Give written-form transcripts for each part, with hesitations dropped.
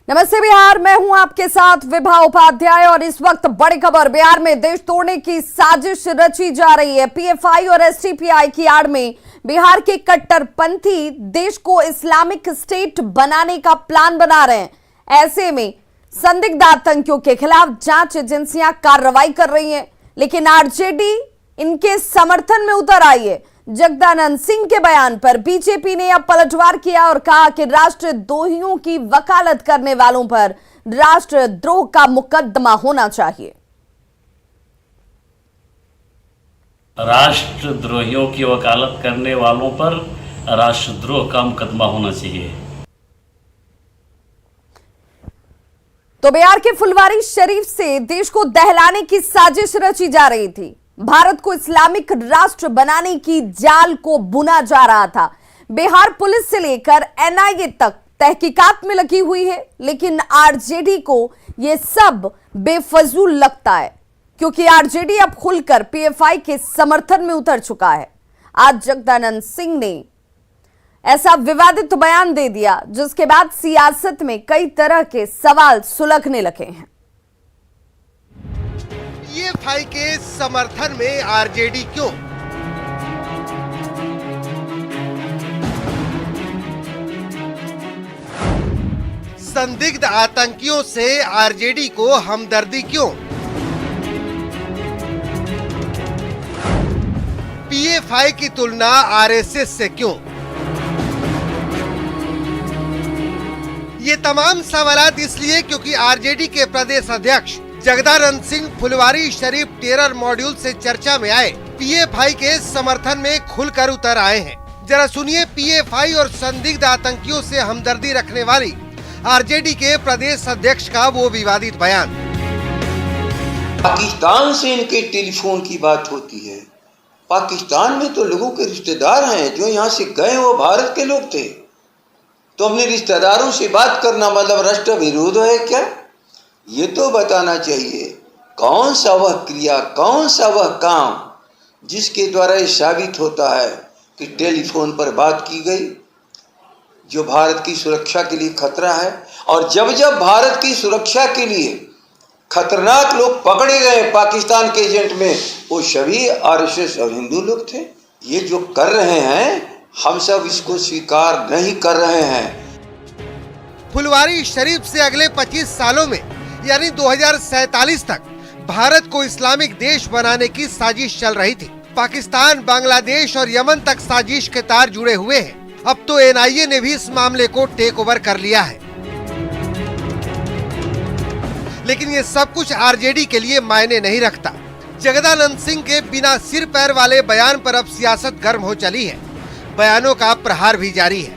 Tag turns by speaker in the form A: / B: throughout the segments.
A: नमस्ते बिहार, मैं हूं आपके साथ विभा उपाध्याय और इस वक्त बड़ी खबर। बिहार में देश तोड़ने की साजिश रची जा रही है। पीएफआई और एसडीपीआई की आड़ में बिहार के कट्टरपंथी देश को इस्लामिक स्टेट बनाने का प्लान बना रहे हैं। ऐसे में संदिग्ध आतंकियों के खिलाफ जांच एजेंसियां कार्रवाई कर रही हैं, लेकिन आरजेडी इनके समर्थन में उतर आई है। जगदानंद सिंह के बयान पर बीजेपी ने अब पलटवार किया और कहा कि राष्ट्रद्रोहियों की वकालत करने वालों पर राष्ट्रद्रोह का मुकदमा होना चाहिए।
B: राष्ट्रद्रोहियों की वकालत करने वालों पर राष्ट्रद्रोह का मुकदमा होना चाहिए।
A: तो बिहार के फुलवारी शरीफ से देश को दहलाने की साजिश रची जा रही थी। भारत को इस्लामिक राष्ट्र बनाने की जाल को बुना जा रहा था। बिहार पुलिस से लेकर एनआईए तक तहकीकात में लगी हुई है, लेकिन आरजेडी को यह सब बेफजूल लगता है, क्योंकि आरजेडी अब खुलकर पीएफआई के समर्थन में उतर चुका है। आज जगदानंद सिंह ने ऐसा विवादित बयान दे दिया, जिसके बाद सियासत में कई तरह के सवाल सुलगने लगे हैं।
C: पीएफआई के समर्थन में आरजेडी क्यों? संदिग्ध आतंकियों से आरजेडी को हमदर्दी क्यों? पीएफआई की तुलना आरएसएस से क्यों? ये तमाम सवालात इसलिए क्योंकि आरजेडी के प्रदेश अध्यक्ष जगदानंद सिंह फुलवारी शरीफ टेरर मॉड्यूल से चर्चा में आए पीएफआई के समर्थन में खुलकर उतर आए हैं। जरा सुनिए पीएफआई और संदिग्ध आतंकियों से हमदर्दी रखने वाली आरजेडी के प्रदेश अध्यक्ष का वो विवादित बयान।
D: पाकिस्तान से इनके टेलीफोन की बात होती है। पाकिस्तान में तो लोगों के रिश्तेदार हैं, जो यहाँ से गए वो भारत के लोग थे। तो अपने रिश्तेदारों से बात करना मतलब राष्ट्र विरोध है क्या? ये तो बताना चाहिए कौन सा वह क्रिया, कौन सा वह काम जिसके द्वारा ये साबित होता है कि टेलीफोन पर बात की गई, जो भारत की सुरक्षा के लिए खतरा है। और जब जब भारत की सुरक्षा के लिए खतरनाक लोग पकड़े गए पाकिस्तान के एजेंट में, वो सभी आरएसएस और हिंदू लोग थे। ये जो कर रहे हैं हम सब इसको स्वीकार नहीं कर रहे हैं।
C: फुलवारी शरीफ से अगले 25 सालों में यानी 2047 तक भारत को इस्लामिक देश बनाने की साजिश चल रही थी। पाकिस्तान, बांग्लादेश और यमन तक साजिश के तार जुड़े हुए हैं। अब तो एनआईए ने भी इस मामले को टेक ओवर कर लिया है। लेकिन ये सब कुछ आरजेडी के लिए मायने नहीं रखता। जगदानंद सिंह के बिना सिर पैर वाले बयान पर अब सियासत गर्म हो चली है। बयानों का प्रहार भी जारी है।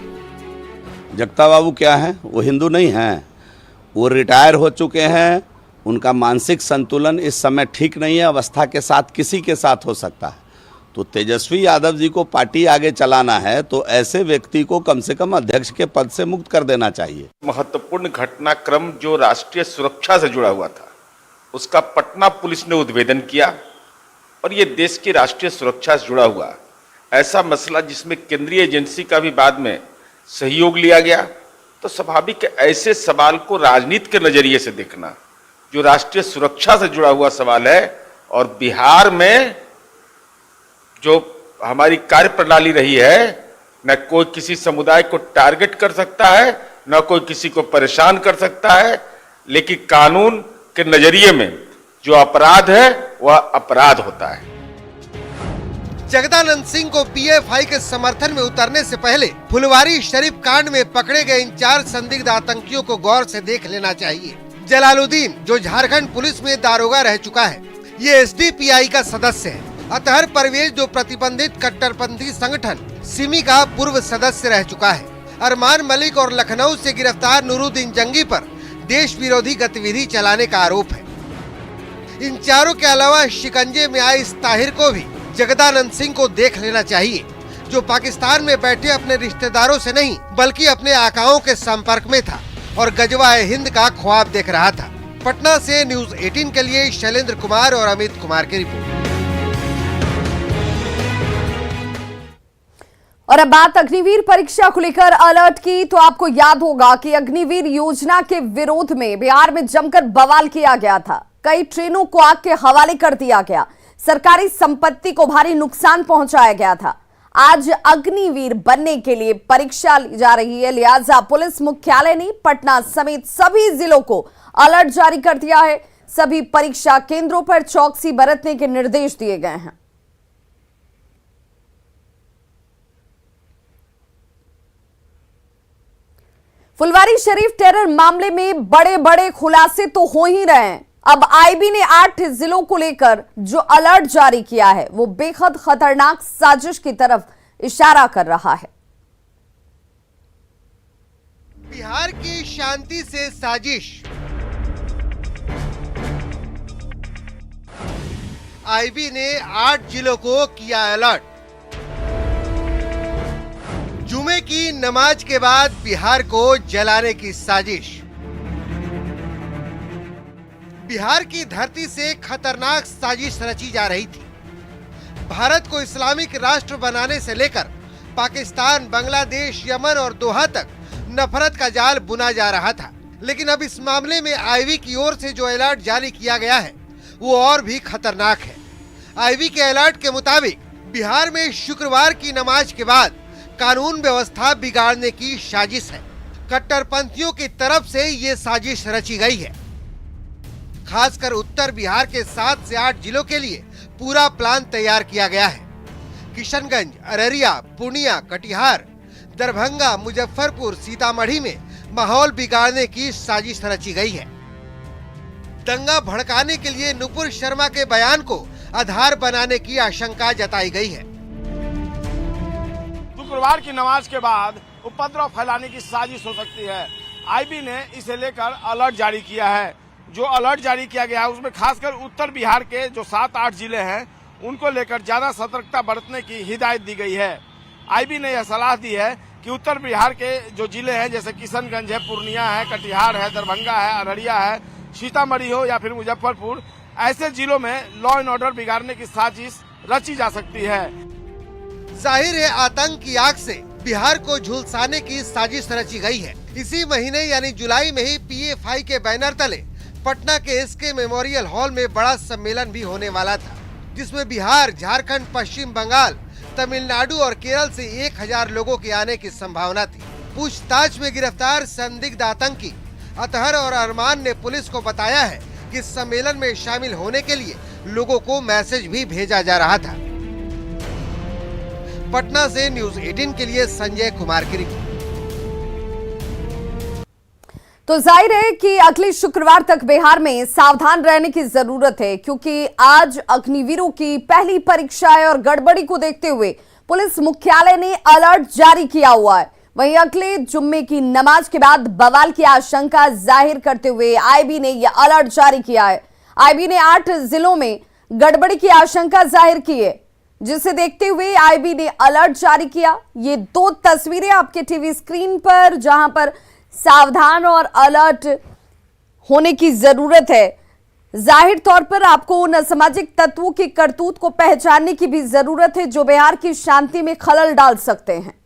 E: जगता बाबू क्या है? वो हिंदू नहीं हैं, वो रिटायर हो चुके हैं। उनका मानसिक संतुलन इस समय ठीक नहीं है। अवस्था के साथ किसी के साथ हो सकता है। तो तेजस्वी यादव जी को पार्टी आगे चलाना है तो ऐसे व्यक्ति को कम से कम अध्यक्ष के पद से मुक्त कर देना चाहिए।
F: महत्वपूर्ण घटनाक्रम जो राष्ट्रीय सुरक्षा से जुड़ा हुआ था, उसका पटना पुलिस ने उद्भेदन किया। और ये देश की राष्ट्रीय सुरक्षा से जुड़ा हुआ ऐसा मसला जिसमें केंद्रीय एजेंसी का भी बाद में सहयोग लिया गया, तो स्वाभाविक ऐसे सवाल को राजनीति के नजरिए से देखना, जो राष्ट्रीय सुरक्षा से जुड़ा हुआ सवाल है। और बिहार में जो हमारी कार्य प्रणाली रही है, न कोई किसी समुदाय को टारगेट कर सकता है, न कोई किसी को परेशान कर सकता है, लेकिन कानून के नजरिए में जो अपराध है वह अपराध होता है।
C: जगदानंद सिंह को पीएफआई के समर्थन में उतरने से पहले फुलवारी शरीफ कांड में पकड़े गए इन 4 संदिग्ध आतंकियों को गौर से देख लेना चाहिए। जलालुद्दीन, जो झारखंड पुलिस में दारोगा रह चुका है, ये एसडीपीआई का सदस्य है। अतहर परवेज, जो प्रतिबंधित कट्टरपंथी संगठन सिमी का पूर्व सदस्य रह चुका है। अरमान मलिक और लखनऊ से गिरफ्तार नूरुद्दीन जंगी पर देश विरोधी गतिविधि चलाने का आरोप है। इन चारों के अलावा शिकंजे में आए इस ताहिर को भी जगदानंद सिंह को देख लेना चाहिए, जो पाकिस्तान में बैठे अपने रिश्तेदारों से नहीं बल्कि अपने आकाओं के संपर्क में था और गजवाए हिंद का ख्वाब देख रहा था। पटना से न्यूज़ 18 के लिए शैलेंद्र कुमार और अमित कुमार की रिपोर्ट।
A: और अब बात अग्निवीर परीक्षा को लेकर अलर्ट की, तो आपको याद होगा कि अग्निवीर योजना के विरोध में बिहार में जमकर बवाल किया गया था। कई ट्रेनों को आग के हवाले कर दिया गया, सरकारी संपत्ति को भारी नुकसान पहुंचाया गया था। आज अग्निवीर बनने के लिए परीक्षा ली जा रही है, लिहाजा पुलिस मुख्यालय ने पटना समेत सभी जिलों को अलर्ट जारी कर दिया है। सभी परीक्षा केंद्रों पर चौकसी बरतने के निर्देश दिए गए हैं। फुलवारी शरीफ टेरर मामले में बड़े बड़े खुलासे तो हो ही रहे हैं। अब आईबी ने 8 जिलों को लेकर जो अलर्ट जारी किया है वो बेहद खतरनाक साजिश की तरफ इशारा कर रहा है।
C: बिहार की शांति से साजिश, आईबी ने 8 जिलों को किया अलर्ट। जुमे की नमाज के बाद बिहार को जलाने की साजिश। बिहार की धरती से खतरनाक साजिश रची जा रही थी। भारत को इस्लामिक राष्ट्र बनाने से लेकर पाकिस्तान, बांग्लादेश, यमन और दोहा तक नफरत का जाल बुना जा रहा था। लेकिन अब इस मामले में आईबी की ओर से जो अलर्ट जारी किया गया है वो और भी खतरनाक है। आईबी के अलर्ट के मुताबिक बिहार में शुक्रवार की नमाज के बाद कानून व्यवस्था बिगाड़ने की साजिश है। कट्टरपंथियों की तरफ से ये साजिश रची गई है। खासकर उत्तर बिहार के 7 से 8 जिलों के लिए पूरा प्लान तैयार किया गया है। किशनगंज, अररिया, पूर्णिया, कटिहार, दरभंगा, मुजफ्फरपुर, सीतामढ़ी में माहौल बिगाड़ने की साजिश रची गई है। दंगा भड़काने के लिए नुपुर शर्मा के बयान को आधार बनाने की आशंका जताई गई है।
G: शुक्रवार की नमाज के बाद उपद्रव फैलाने की साजिश हो सकती है। आईबी ने इसे लेकर अलर्ट जारी किया है। जो अलर्ट जारी किया गया है उसमें खासकर उत्तर बिहार के जो 7-8 जिले हैं उनको लेकर ज्यादा सतर्कता बरतने की हिदायत दी गई है। आईबी ने यह सलाह दी है कि उत्तर बिहार के जो जिले हैं जैसे किशनगंज है, पूर्णिया है, कटिहार है, दरभंगा है, अररिया है, सीतामढ़ी हो या फिर मुजफ्फरपुर, ऐसे जिलों में लॉ एंड ऑर्डर बिगाड़ने की साजिश रची जा सकती है।
C: जाहिर है आतंक की आग से बिहार को झुलसाने की साजिश रची गई है। इसी महीने यानी जुलाई में ही पीएफआई के बैनर तले पटना के एसके मेमोरियल हॉल में बड़ा सम्मेलन भी होने वाला था, जिसमें बिहार, झारखंड, पश्चिम बंगाल, तमिलनाडु और केरल से 1000 लोगों के आने की संभावना थी। पूछताछ में गिरफ्तार संदिग्ध आतंकी अतहर और अरमान ने पुलिस को बताया है कि सम्मेलन में शामिल होने के लिए लोगों को मैसेज भी भेजा जा रहा था। पटना से न्यूज़ 18 के लिए संजय कुमार की रिपोर्ट।
A: तो जाहिर है कि अगले शुक्रवार तक बिहार में सावधान रहने की जरूरत है, क्योंकि आज अग्निवीरों की पहली परीक्षा है और गड़बड़ी को देखते हुए पुलिस मुख्यालय ने अलर्ट जारी किया हुआ है। वहीं अगले जुम्मे की नमाज के बाद बवाल की आशंका जाहिर करते हुए आईबी ने यह अलर्ट जारी किया है। आईबी ने 8 जिलों में गड़बड़ी की आशंका जाहिर की है, जिसे देखते हुए आईबी ने अलर्ट जारी किया। ये 2 तस्वीरें आपके टीवी स्क्रीन पर, जहां पर सावधान और अलर्ट होने की जरूरत है। जाहिर तौर पर आपको उन असामाजिक तत्वों की करतूत को पहचानने की भी जरूरत है जो बिहार की शांति में खलल डाल सकते हैं।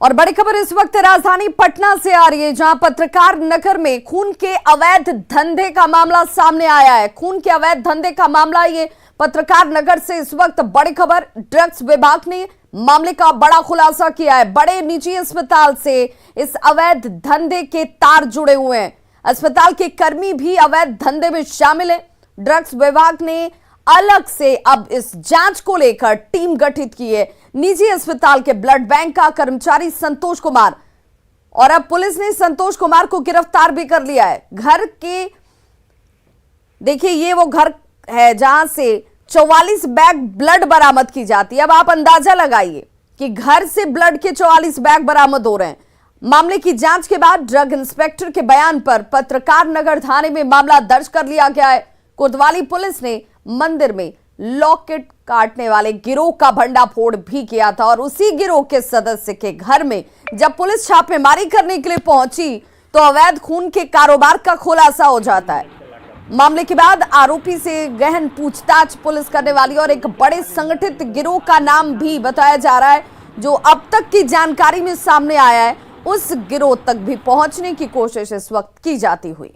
A: और बड़ी खबर इस वक्त राजधानी पटना से आ रही है, जहां पत्रकार नगर में खून के अवैध धंधे का मामला सामने आया है। खून के अवैध धंधे का मामला, ये पत्रकार नगर से इस वक्त बड़ी खबर। ड्रग्स विभाग ने मामले का बड़ा खुलासा किया है। बड़े निजी अस्पताल से इस अवैध धंधे के तार जुड़े हुए हैं। अस्पताल के कर्मी भी अवैध धंधे में शामिल है। ड्रग्स विभाग ने अलग से अब इस जांच को लेकर टीम गठित की है। निजी अस्पताल के ब्लड बैंक का कर्मचारी संतोष कुमार, और अब पुलिस ने संतोष कुमार को गिरफ्तार भी कर लिया है। घर के देखिए, ये वो घर है जहां से 44 बैग ब्लड बरामद की जाती है। अब आप अंदाजा लगाइए कि घर से ब्लड के 44 बैग बरामद हो रहे हैं। मामले की जांच के बाद ड्रग इंस्पेक्टर के बयान पर पत्रकार नगर थाने में मामला दर्ज कर लिया गया है। कोतवाली पुलिस ने मंदिर में लॉकेट काटने वाले गिरोह का भंडाफोड़ भी किया था, और उसी गिरोह के सदस्य के घर में जब पुलिस छापेमारी करने के लिए पहुंची तो अवैध खून के कारोबार का खुलासा हो जाता है। मामले के बाद आरोपी से गहन पूछताछ पुलिस करने वाली और एक बड़े संगठित गिरोह का नाम भी बताया जा रहा है, जो अब तक की जानकारी में सामने आया है। उस गिरोह तक भी पहुंचने की कोशिश इस वक्त की जाती हुई।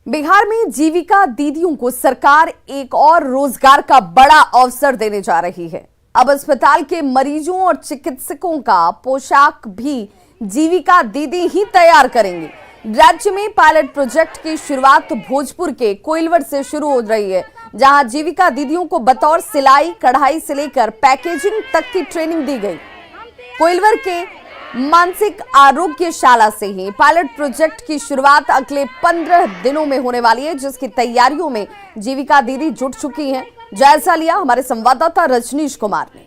A: बिहार में जीविका दीदियों को सरकार एक और रोजगार का बड़ा अवसर देने जा रही है। अब अस्पताल के मरीजों और चिकित्सकों का पोशाक भी जीविका दीदी ही तैयार करेंगी। राज्य में पायलट प्रोजेक्ट की शुरुआत भोजपुर के कोइलवर से शुरू हो रही है, जहां जीविका दीदियों को बतौर सिलाई कढ़ाई से लेकर पैकेजिंग तक की ट्रेनिंग दी गई। कोइलवर के मानसिक आरोग्यशाला से ही पायलट प्रोजेक्ट की शुरुआत अगले 15 दिनों में होने वाली है, जिसकी तैयारियों में जीविका दीदी जुट चुकी हैं। जायजा लिया हमारे संवाददाता रजनीश कुमार ने।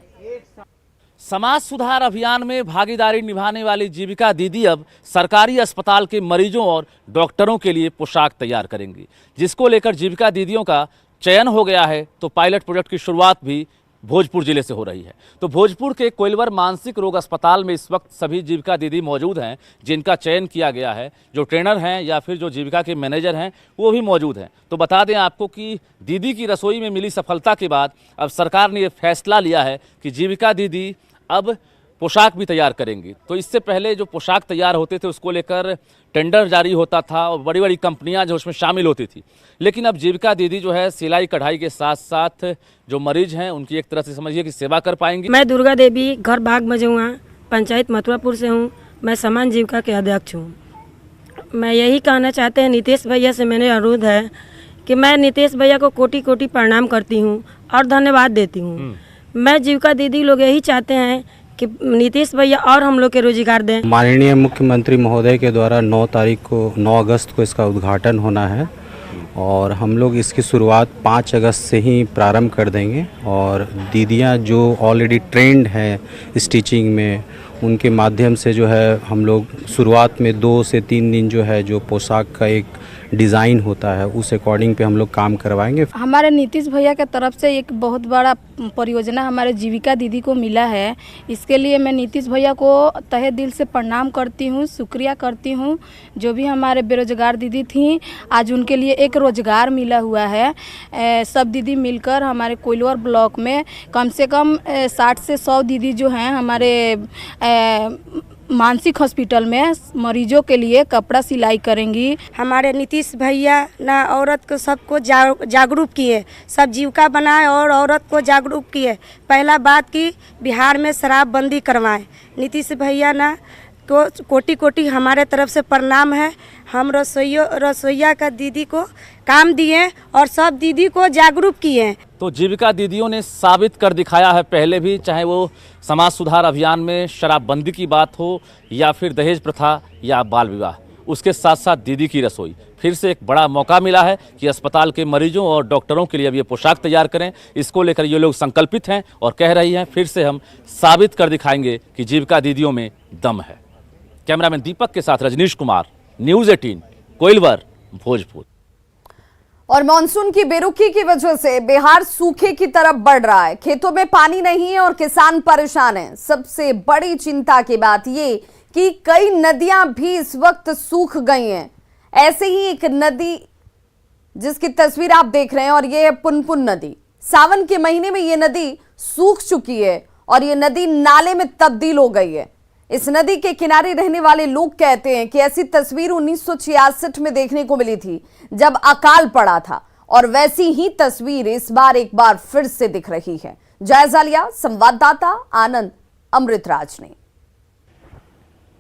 H: समाज सुधार अभियान में भागीदारी निभाने वाली जीविका दीदी अब सरकारी अस्पताल के मरीजों और डॉक्टरों के लिए पोशाक तैयार करेंगी, जिसको लेकर जीविका दीदियों का चयन हो गया है। तो पायलट प्रोजेक्ट की शुरुआत भी भोजपुर जिले से हो रही है। तो भोजपुर के कोइलवर मानसिक रोग अस्पताल में इस वक्त सभी जीविका दीदी मौजूद हैं, जिनका चयन किया गया है। जो ट्रेनर हैं या फिर जो जीविका के मैनेजर हैं वो भी मौजूद हैं। तो बता दें आपको कि दीदी की रसोई में मिली सफलता के बाद अब सरकार ने ये फैसला लिया है कि जीविका दीदी अब पोशाक भी तैयार करेंगी। तो इससे पहले जो पोशाक तैयार होते थे उसको लेकर टेंडर जारी होता था और बड़ी बड़ी कंपनियां जो उसमें शामिल होती थी, लेकिन अब जीविका दीदी जो है सिलाई कढ़ाई के साथ साथ जो मरीज हैं उनकी एक तरह से समझिए कि सेवा कर पाएंगी।
I: मैं दुर्गा देवी, घर बाग मझुआ, पंचायत मथुरापुर से हूँ। मैं समान जीविका के अध्यक्ष हूँ। मैं यही कहना चाहते हैं, नीतीश भैया से मैंने अनुरोध है कि मैं नीतीश भैया को कोटि कोटि प्रणाम करती हूँ और धन्यवाद देती हूँ। मैं जीविका दीदी लोग यही चाहते हैं कि नीतीश भैया और हम लोग के रोजगार दें।
J: माननीय मुख्यमंत्री महोदय के द्वारा 9 अगस्त को इसका उद्घाटन होना है और हम लोग इसकी शुरुआत 5 अगस्त से ही प्रारंभ कर देंगे। और दीदियां जो ऑलरेडी ट्रेंड हैं स्टिचिंग में, उनके माध्यम से जो है हम लोग शुरुआत में 2 से 3 दिन जो है जो पोशाक का एक डिज़ाइन होता है उस अकॉर्डिंग पे हम लोग काम करवाएंगे।
K: हमारे नीतीश भैया के तरफ से एक बहुत बड़ा परियोजना हमारे जीविका दीदी को मिला है। इसके लिए मैं नीतीश भैया को तहे दिल से प्रणाम करती हूँ, शुक्रिया करती हूँ। जो भी हमारे बेरोजगार दीदी थी, आज उनके लिए एक रोजगार मिला हुआ है। सब दीदी मिलकर हमारे कोइलवर ब्लॉक में कम से कम 60 से 100 दीदी जो हैं हमारे मानसिक हॉस्पिटल में मरीजों के लिए कपड़ा सिलाई करेंगी।
I: हमारे नीतीश भैया ना औरत को सबको जागरूक किए, सब जीविका बनाए और औरत को जागरूक किए। पहला बात कि बिहार में शराबबंदी करवाएं। नीतीश भैया ना को कोटि कोटि हमारे तरफ से प्रणाम है। हम रसोइया का दीदी को काम दिए और सब दीदी को जागरूक किए।
H: तो जीविका दीदियों ने साबित कर दिखाया है पहले भी, चाहे वो समाज सुधार अभियान में शराबबंदी की बात हो या फिर दहेज प्रथा या बाल विवाह, उसके साथ साथ दीदी की रसोई। फिर से एक बड़ा मौका मिला है कि अस्पताल के मरीजों और डॉक्टरों के लिए अब ये पोशाक तैयार करें। इसको लेकर ये लोग संकल्पित हैं और कह रही हैं फिर से हम साबित कर दिखाएंगे कि जीविका दीदियों में दम है। कैमरामैन दीपक के साथ रजनीश कुमार, न्यूज़ 18, कोइलवर, भोजपुर।
A: और मानसून की बेरुखी की वजह से बिहार सूखे की तरफ बढ़ रहा है। खेतों में पानी नहीं है और किसान परेशान हैं। सबसे बड़ी चिंता की बात ये कि कई नदियां भी इस वक्त सूख गई हैं। ऐसे ही एक नदी जिसकी तस्वीर आप देख रहे हैं और ये है पुनपुन नदी। सावन के महीने में ये नदी सूख चुकी है और ये नदी नाले में तब्दील हो गई है। इस नदी के किनारे रहने वाले लोग कहते हैं कि ऐसी तस्वीर 1966 में देखने को मिली थी जब अकाल पड़ा था, और वैसी ही तस्वीर इस बार एक बार फिर से दिख रही है। जायजा लिया संवाददाता आनंद अमृतराज ने।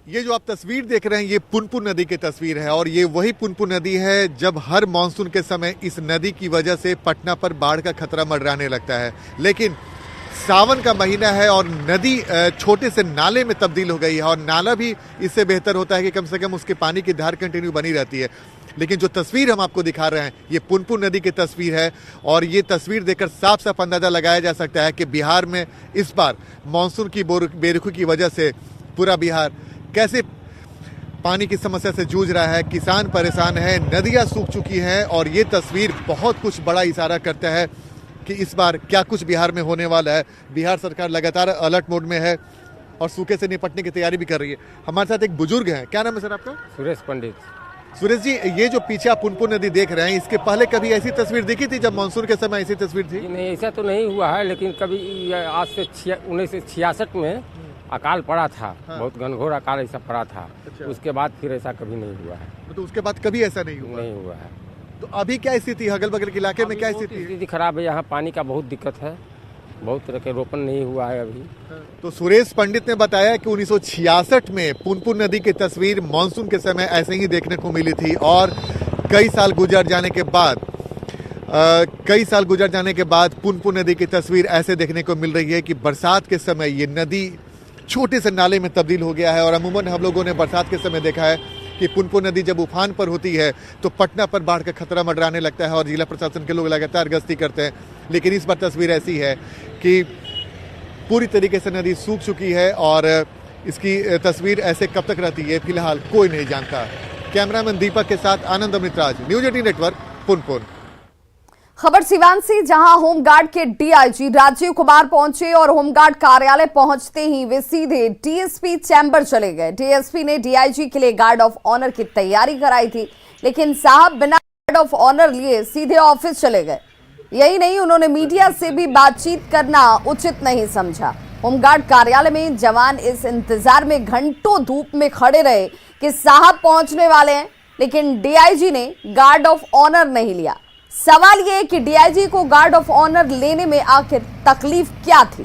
L: ये जो आप तस्वीर देख रहे हैं ये पुनपुन नदी की तस्वीर है और ये वही पुनपुन नदी है जब हर मानसून के समय इस नदी की वजह से पटना पर बाढ़ का खतरा मंडराने लगता है। लेकिन सावन का महीना है और नदी छोटे से नाले में तब्दील हो गई है और नाला भी इससे बेहतर होता है कि कम से कम उसके पानी की धार कंटिन्यू बनी रहती है। लेकिन जो तस्वीर हम आपको दिखा रहे हैं ये पुनपुन नदी की तस्वीर है और ये तस्वीर देखकर साफ साफ अंदाजा लगाया जा सकता है कि बिहार में इस बार मानसून की बेरुखी की वजह से पूरा बिहार कैसे पानी की समस्या से जूझ रहा है। किसान परेशान है, नदियां सूख चुकी हैं और ये तस्वीर बहुत कुछ बड़ा इशारा करता है कि इस बार क्या कुछ बिहार में होने वाला है। बिहार सरकार लगातार अलर्ट मोड में है और सूखे से निपटने की तैयारी भी कर रही है। हमारे साथ एक बुजुर्ग हैं, क्या नाम है सर आपका?
M: सुरेश पंडित।
L: सुरेश जी, ये जो पीछे आप पुनपुन नदी देख रहे हैं, इसके पहले कभी ऐसी तस्वीर देखी थी जब मानसून के समय ऐसी तस्वीर थी?
M: नहीं, ऐसा तो नहीं हुआ है, लेकिन कभी आज से 1966 में अकाल पड़ा था। बहुत घनघोर अकाल ऐसा पड़ा था। उसके बाद फिर ऐसा कभी नहीं हुआ है।
L: तो उसके बाद कभी ऐसा नहीं
M: हुआ है।
L: तो अभी क्या स्थिति है अगल बगल के इलाके में? क्या
M: स्थिति खराब है, यहाँ पानी का बहुत दिक्कत है, बहुत तरह के रोपण नहीं हुआ है अभी।
L: तो सुरेश पंडित ने बताया कि 1966 में पुनपुन नदी की तस्वीर मानसून के समय ऐसे ही देखने को मिली थी और कई साल गुजर जाने के बाद पुनपुन नदी की तस्वीर ऐसे देखने को मिल रही है कि बरसात के समय ये नदी छोटे से नाले में तब्दील हो गया है। और अमूमन हम लोगों ने बरसात के समय देखा है कि पुनपुन नदी जब उफान पर होती है तो पटना पर बाढ़ का खतरा मंडराने लगता है और जिला प्रशासन के लोग लगातार गश्ती करते हैं। लेकिन इस बार तस्वीर ऐसी है कि पूरी तरीके से नदी सूख चुकी है और इसकी तस्वीर ऐसे कब तक रहती है फिलहाल कोई नहीं जानता। कैमरामैन दीपक के साथ आनंद अमृतराज, न्यूज 18 नेटवर्क, पुनपुन।
A: खबर सिवान से, जहां होमगार्ड के डीआईजी राजीव कुमार पहुंचे और होमगार्ड कार्यालय पहुंचते ही वे सीधे डीएसपी चैम्बर चले गए। डीएसपी ने डीआईजी के लिए गार्ड ऑफ ऑनर की तैयारी कराई थी, लेकिन साहब बिना गार्ड ऑफ ऑनर लिए सीधे ऑफिस चले गए। यही नहीं, उन्होंने मीडिया से भी बातचीत करना उचित नहीं समझा। होमगार्ड कार्यालय में जवान इस इंतजार में घंटों धूप में खड़े रहे कि साहब पहुंचने वाले हैं, लेकिन डीआईजी ने गार्ड ऑफ ऑनर नहीं लिया। सवाल यह है कि डीआईजी को गार्ड ऑफ ऑनर लेने में आखिर तकलीफ क्या थी?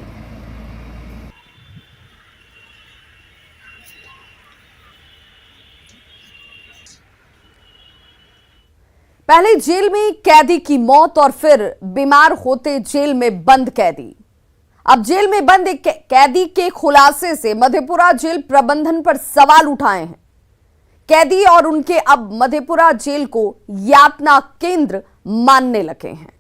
A: पहले जेल में कैदी की मौत और फिर बीमार होते जेल में बंद कैदी। अब जेल में बंद एक कैदी के खुलासे से मधेपुरा जेल प्रबंधन पर सवाल उठाए हैं। कैदी और उनके अब मधेपुरा जेल को यातना केंद्र मानने लगे हैं।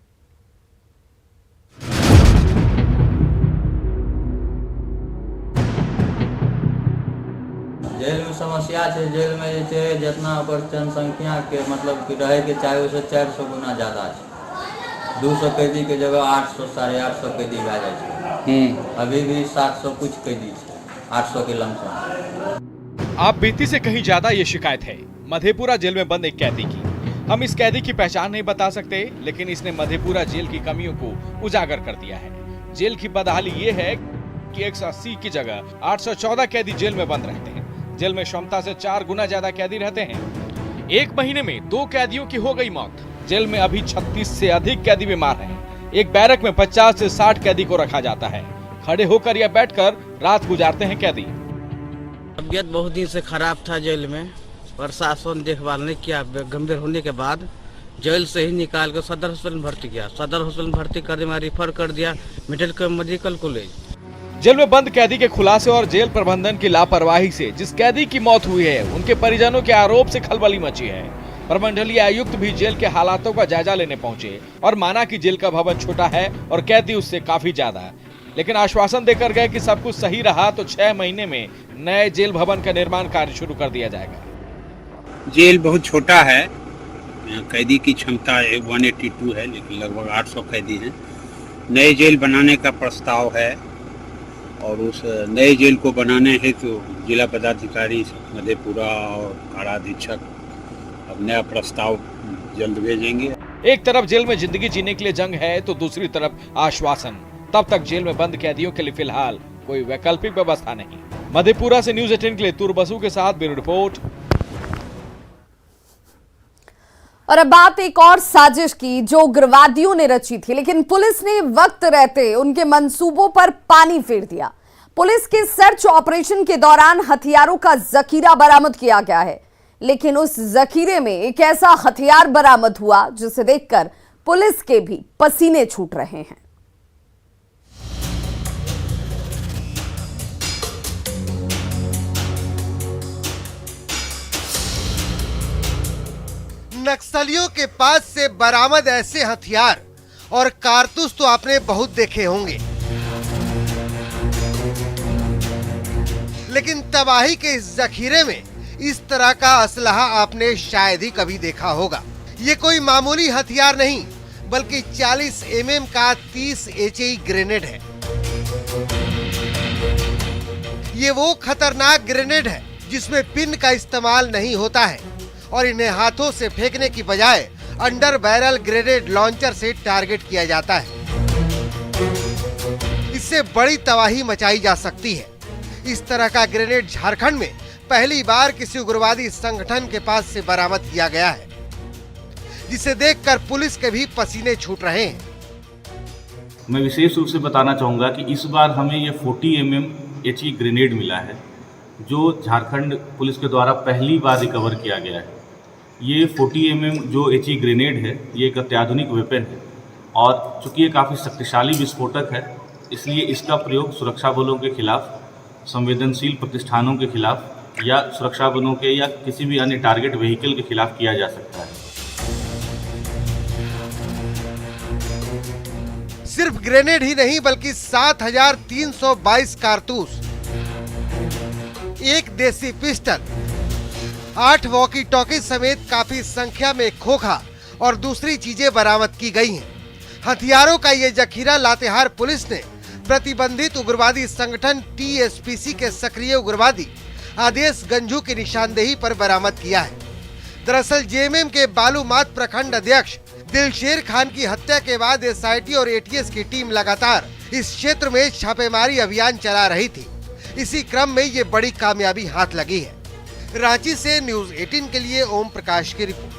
N: जेल में समस्या है। जेल में जितना जनसंख्या के मतलब कि रहे के चाहे उससे 400 गुना ज्यादा है। 200 कैदी के जगह 800 850 कैदी भए जाए। अभी भी 700 कुछ कैदी है, 800 के लमसम।
O: आप बीती से कहीं ज्यादा ये शिकायत है मधेपुरा जेल में बंद एक कैदी की। हम इस कैदी की पहचान नहीं बता सकते, लेकिन इसने मधेपुरा जेल की कमियों को उजागर कर दिया है। जेल की बदहाली ये है कि 180 की जगह 814 कैदी जेल में बंद रहते हैं। जेल में क्षमता से 4 गुना ज्यादा कैदी रहते हैं। एक महीने में 2 कैदियों की हो गई मौत। जेल में अभी 36 से अधिक कैदी बीमार हैं। एक बैरक में 50 से 60 कैदी को रखा जाता है। खड़े होकर या बैठकर रात गुजारते हैं कैदी।
P: तबियत बहुत दिन से खराब था जेल में, प्रशासन देखभाल नहीं किया। गंभीर होने के बाद जेल से ही निकाल कर सदर हॉस्पिटल में भर्ती किया। सदर हॉस्पिटल में भर्ती करने में रिफर कर दिया मेडिकल कॉलेज।
O: जेल में बंद कैदी के खुलासे और जेल प्रबंधन की लापरवाही से जिस कैदी की मौत हुई है, उनके परिजनों के आरोप से खलबली मची है। प्रमंडलीय आयुक्त भी जेल के हालातों का जायजा लेने पहुंचे और माना कि जेल का भवन छोटा है और कैदी उससे काफी ज्यादा, लेकिन आश्वासन देकर गए कि सब कुछ सही रहा तो 6 महीने में नए जेल भवन का निर्माण कार्य शुरू कर दिया जाएगा।
Q: जेल बहुत छोटा है, कैदी की क्षमता 182 है, लेकिन लगभग 800 कैदी हैं। नए जेल बनाने का प्रस्ताव है और उस नए जेल को बनाने हेतु जिला पदाधिकारी मधेपुरा और काराधीक्षक अब नया प्रस्ताव जल्द भेजेंगे।
O: एक तरफ जेल में जिंदगी जीने के लिए जंग है तो दूसरी तरफ आश्वासन। तब तक जेल में बंद कैदियों के लिए फिलहाल कोई वैकल्पिक व्यवस्था नहीं। मधेपुरा से न्यूज 18 के लिए तुर बसु के साथ ब्यूरो रिपोर्ट।
A: और अब बात एक और साजिश की जो उग्रवादियों ने रची थी, लेकिन पुलिस ने वक्त रहते उनके मंसूबों पर पानी फेर दिया। पुलिस के सर्च ऑपरेशन के दौरान हथियारों का जखीरा बरामद किया गया है, लेकिन उस जखीरे में एक ऐसा हथियार बरामद हुआ जिसे देखकर पुलिस के भी पसीने छूट रहे हैं।
C: नक्सलियों के पास से बरामद ऐसे हथियार और कारतूस तो आपने बहुत देखे होंगे, लेकिन तबाही के इस जखीरे में इस तरह का असलहा आपने शायद ही कभी देखा होगा। ये कोई मामूली हथियार नहीं, बल्कि 40 mm का 30 HE ग्रेनेड है। ये वो खतरनाक ग्रेनेड है जिसमें पिन का इस्तेमाल नहीं होता है और इन्हें हाथों से फेंकने की बजाय अंडर बैरल ग्रेनेड लॉन्चर से टारगेट किया जाता है। इससे बड़ी तबाही मचाई जा सकती है। इस तरह का ग्रेनेड झारखंड में पहली बार किसी उग्रवादी संगठन के पास से बरामद किया गया है, जिसे देखकर पुलिस के भी पसीने छूट रहे हैं।
R: मैं विशेष रूप से बताना चाहूँगा कि इस बार हमें ये 40 mm HE ग्रेनेड मिला है, जो झारखंड पुलिस के द्वारा पहली बार रिकवर किया गया है। ये 40 mm जो HE ग्रेनेड है, ये एक अत्याधुनिक वेपन है और चूँकि ये काफ़ी शक्तिशाली विस्फोटक है, इसलिए इसका प्रयोग सुरक्षा बलों के खिलाफ, संवेदनशील प्रतिष्ठानों के खिलाफ या सुरक्षा बलों के या किसी भी अन्य टारगेट व्हीकल के खिलाफ किया जा सकता है।
C: सिर्फ ग्रेनेड ही नहीं बल्कि 7,322 कारतूस, एक देसी पिस्टल, 8 वॉकी टॉकी समेत काफी संख्या में खोखा और दूसरी चीजें बरामद की गई हैं। हथियारों का ये जखीरा लातेहार पुलिस ने प्रतिबंधित उग्रवादी संगठन TSPC के सक्रिय उग्रवादी आदेश गंझू की निशानदेही पर बरामद किया है। दरअसल JMM के बालूमाथ प्रखंड अध्यक्ष दिलशेर खान की हत्या के बाद SIT और ATS की टीम लगातार इस क्षेत्र में छापेमारी अभियान चला रही थी। इसी क्रम में ये बड़ी कामयाबी हाथ लगी है। रांची से न्यूज़ 18 के लिए ओम प्रकाश की रिपोर्ट।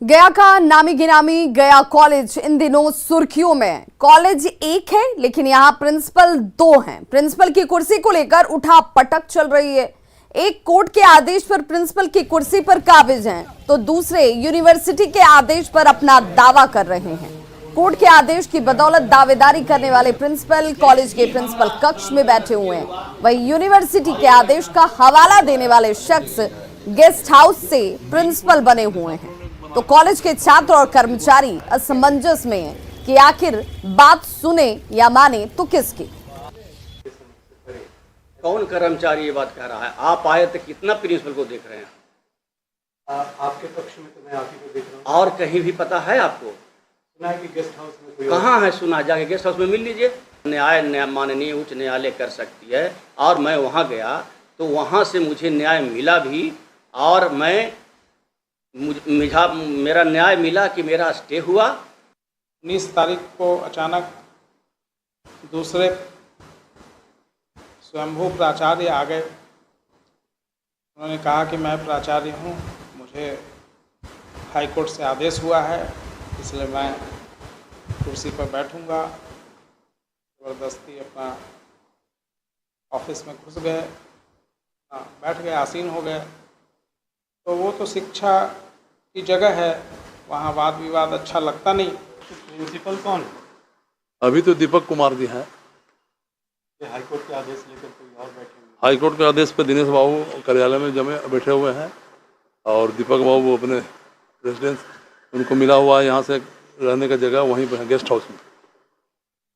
A: गया का नामी गिनामी गया कॉलेज इन दिनों सुर्खियों में है। कॉलेज एक है लेकिन यहाँ प्रिंसिपल 2 हैं। प्रिंसिपल की कुर्सी को लेकर उठा पटक चल रही है। एक कोर्ट के आदेश पर प्रिंसिपल की कुर्सी पर काबिज हैं, तो दूसरे यूनिवर्सिटी के आदेश पर अपना दावा कर रहे हैं। कोर्ट के आदेश की बदौलत दावेदारी करने वाले प्रिंसिपल कॉलेज के प्रिंसिपल कक्ष में बैठे हुए हैं। वहीं यूनिवर्सिटी के आदेश का हवाला देने वाले शख्स गेस्ट हाउस से प्रिंसिपल बने हुए हैं। तो कॉलेज के छात्र और कर्मचारी असमंजस में हैं कि आखिर बात सुने या माने तो किसकी।
S: कौन कर्मचारी ये बात कह रहा है? आप आए तो कितना प्रिंसिपल को देख रहे हैं?
T: आपके पक्ष में तो मैं आप ही को देख रहा हूँ।
S: और कहीं भी पता है आपको?
T: सुना है कि गेस्ट हाउस में कोई
S: कहाँ है? सुना, जाके गेस्ट हाउस में मिल लीजिए। न्याय माननीय उच्च न्यायालय कर सकती है और मैं वहाँ गया तो वहाँ से मुझे न्याय मिला भी और मेरा न्याय मिला कि मेरा स्टे हुआ।
T: 19 तारीख को अचानक दूसरे स्वयंभू प्राचार्य आ गए। उन्होंने कहा कि मैं प्राचार्य हूँ, मुझे हाई कोर्ट से आदेश हुआ है, इसलिए मैं कुर्सी पर बैठूंगा। ज़बरदस्ती अपना ऑफिस में घुस गए, बैठ गए, आसीन हो गए। तो वो तो शिक्षा की जगह है, वहाँ वाद विवाद अच्छा लगता नहीं। प्रिंसिपल कौन?
U: अभी तो दीपक कुमार जी हैं।
T: हाई कोर्ट के आदेश लेकर कोई और बैठे हुए?
U: हाई कोर्ट के आदेश पे दिनेश बाबू कार्यालय में जमे बैठे हुए हैं और दीपक बाबू अपने रेजिडेंस उनको मिला हुआ है, यहाँ से रहने का जगह वहीं पर है, गेस्ट हाउस में।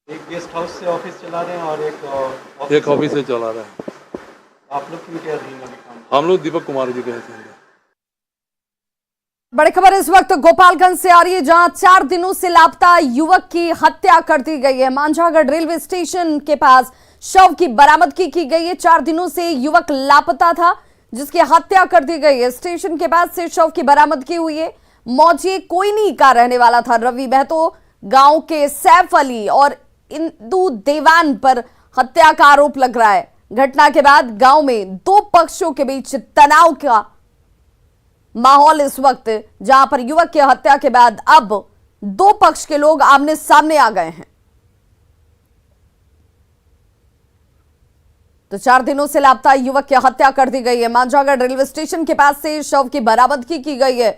T: एक गेस्ट हाउस से ऑफिस चला रहे हैं और
U: एक ऑफिस से चला रहे हैं।
T: आप लोग किनके अधीन हैं?
U: हम लोग दीपक कुमार जी के हैं।
A: बड़ी खबर इस वक्त गोपालगंज से आ रही है, जहां 4 दिनों से लापता युवक की हत्या कर दी गई है। मांझागढ़ रेलवे स्टेशन के पास शव की बरामदगी की गई है। 4 दिनों से युवक लापता था, जिसकी हत्या कर दी गई है। स्टेशन के पास से शव की बरामदगी हुई है। मौजे कोयनी का रहने वाला था रवि महतो। गांव के सैफ अली और इंदू देवान पर हत्या का आरोप लग रहा है। घटना के बाद गांव में 2 पक्षों के बीच तनाव का माहौल इस वक्त, जहां पर युवक की हत्या के बाद अब 2 पक्ष के लोग आमने सामने आ गए हैं। तो 4 दिनों से लापता युवक की हत्या कर दी गई है। मांझागढ़ रेलवे स्टेशन के पास से शव की बरामदगी की गई है।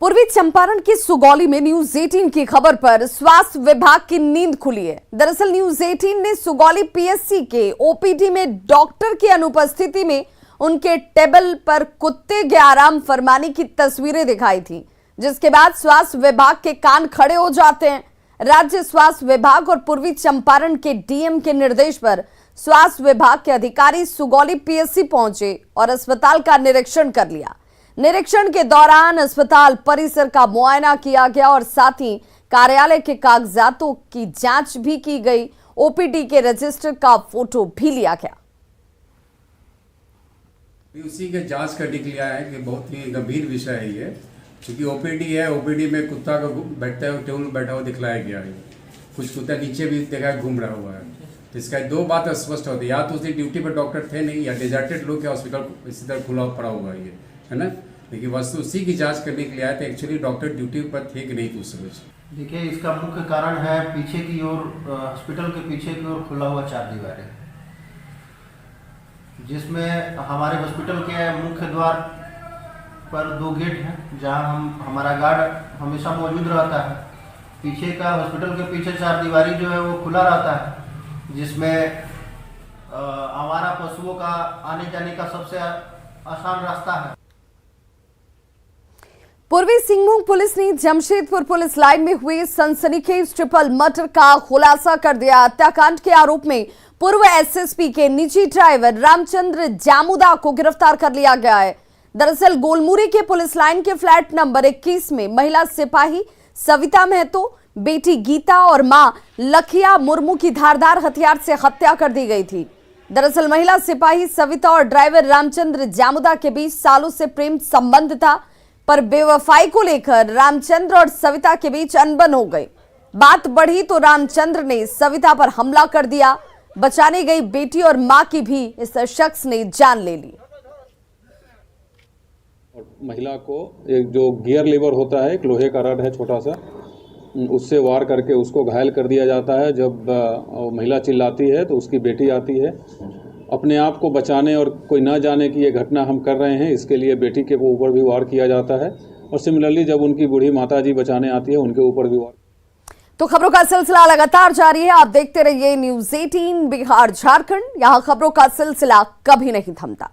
A: पूर्वी चंपारण की सुगौली में न्यूज 18 की खबर पर स्वास्थ्य विभाग की नींद खुली है। दरअसल न्यूज 18 ने सुगौली PSC के OPD में डॉक्टर की अनुपस्थिति में उनके टेबल पर कुत्ते के आराम फरमाने की तस्वीरें दिखाई थी, जिसके बाद स्वास्थ्य विभाग के कान खड़े हो जाते हैं। राज्य स्वास्थ्य विभाग और पूर्वी चंपारण के DM के निर्देश पर स्वास्थ्य विभाग के अधिकारी सुगौली PSC पहुंचे और अस्पताल का निरीक्षण कर लिया। निरीक्षण के दौरान अस्पताल परिसर का मुआयना किया गया और साथ ही कार्यालय के कागजातों की जांच भी की गई। ओपीडी के रजिस्टर का फोटो भी लिया गया।
B: उसी के जांच करने के लिए आया है कि बहुत ही गंभीर विषय है ये, क्योंकि ओपीडी है, ओपीडी में कुत्ता का बैठता है, टेबल बैठा हुआ दिखलाया गया है। कुछ कुत्ता नीचे भी देखा है घूम रहा हुआ है। तो इसका दो बात स्पष्ट होती है, या तो उसकी ड्यूटी पर डॉक्टर थे नहीं, या डिजर्टेड लोग के हॉस्पिटल इसी तरह खुला पड़ा हुआ है ये, है ना। लेकिन वस्तु उसी की जाँच करने के लिए आया था। एक्चुअली डॉक्टर ड्यूटी पर थे कि नहीं कुछ समझ।
V: देखिए, इसका मुख्य कारण है पीछे की ओर, हॉस्पिटल के पीछे की ओर खुला हुआ 4 दीवारें, जिसमें हमारे हॉस्पिटल के मुख्य द्वार पर 2 गेट हैं, जहां हमारा गार्ड हमेशा मौजूद रहता है। पीछे का हॉस्पिटल के पीछे 4 दीवारी जो है वो खुला रहता है, जिसमें आवारा पशुओं का आने जाने का सबसे आसान रास्ता है।
A: पूर्वी सिंहभूम पुलिस ने जमशेदपुर पुलिस लाइन में हुए सनसनीखेज ट्रिपल मर्डर का खुलासा कर दिया। हत्याकांड के आरोप में पूर्व एसएसपी के निजी ड्राइवर रामचंद्र जामुदा को गिरफ्तार कर लिया गया है। दरअसल गोलमुरी के पुलिस लाइन के फ्लैट नंबर 21 में महिला सिपाही सविता महतो, बेटी गीता और मां लखिया मुर्मू की धारदार हथियार से हत्या कर दी गई थी। दरअसल महिला सिपाही सविता और ड्राइवर रामचंद्र जामुदा के बीच सालों से प्रेम संबंध था, पर बेवफाई को लेकर रामचंद्र और सविता के बीच अनबन हो गई। बात बढ़ी तो रामचंद्र ने सविता पर हमला कर दिया। बचाने गई बेटी और मां की भी इस शख्स ने जान ले ली।
W: महिला को एक जो गियर लीवर होता है, एक लोहे का रड है छोटा सा, उससे वार करके उसको घायल कर दिया जाता है। जब महिला चिल्लाती है तो उसकी बेटी आती है। अपने आप को बचाने और कोई ना जाने की ये घटना हम कर रहे हैं, इसके लिए बेटी के ऊपर भी वार किया जाता है। और सिमिलरली जब उनकी बूढ़ी माताजी बचाने आती है, उनके ऊपर भी वार।
A: तो खबरों का सिलसिला लगातार जारी है। आप देखते रहिए न्यूज़ 18 बिहार झारखंड। यहां खबरों का सिलसिला कभी नहीं थमता।